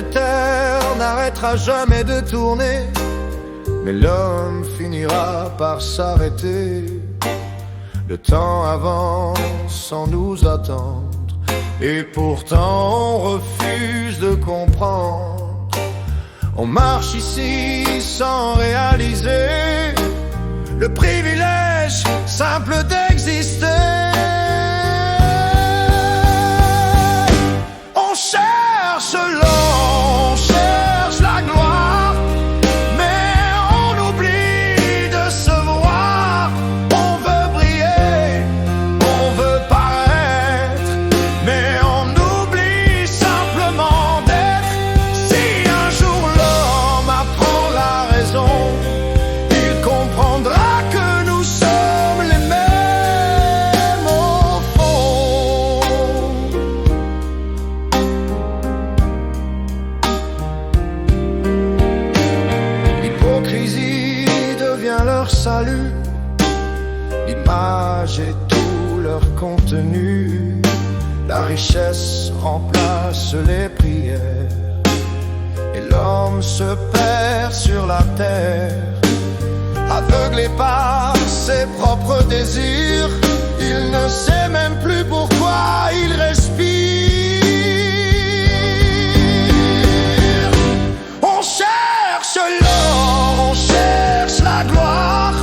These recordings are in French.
cette terre n'arrêtera jamais de tourner, mais l'homme finira par s'arrêter. Le temps avance sans nous attendre, et pourtant on refuse de comprendre. On marche ici sans réaliser le privilège simple d'exister. On cherche l'or, on cherche la gloire, mais on oublie de se voir. On veut briller, on veut paraître, mais on oublie simplement d'être. Si un jour l'homme apprend la raison, il comprendra que nous sommes les mêmes au fond. L'hypocrisie devient leur salut, l'image est tout leur contenu. La richesse remplace les prières, et l'homme se perd sur la terre. Aveuglé par ses propres désirs, il ne sait même plus pourquoi il respire. On cherche l'or, on cherche la gloire,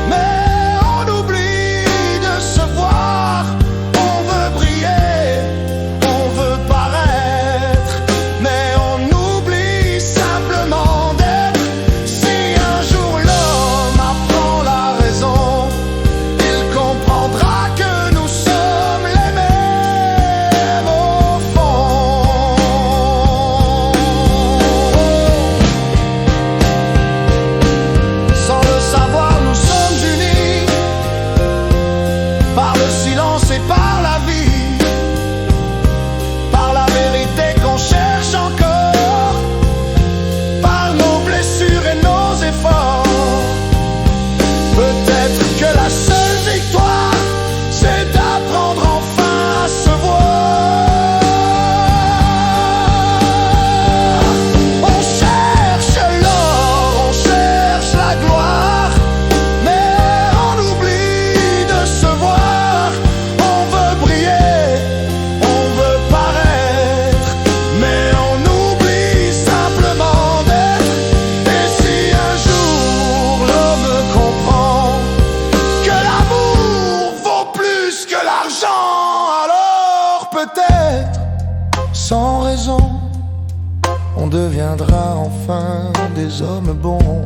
mais on oublie de se voir. On veut briller, on veut paraître, mais on oublie simplement d'être. Si un jour l'homme apprend la raison, il comprendra que nous sommes les mêmes au fond. Sans le savoir, nous sommes unis par le silence et par la vie, par la vérité qu'on cherche encore, par nos blessures et nos efforts. Peut-être que la seule victoire, c'est d'apprendre enfin à se voir. On cherche l'or, on cherche la gloire, mais on oublie de se voir. On veut briller, on veut paraître, mais on oublie simplement d'être. Et si un jour l'homme comprend que l'amour vaut plus que l'argent, alors peut-être, sans raison, on deviendra enfin des hommes bons.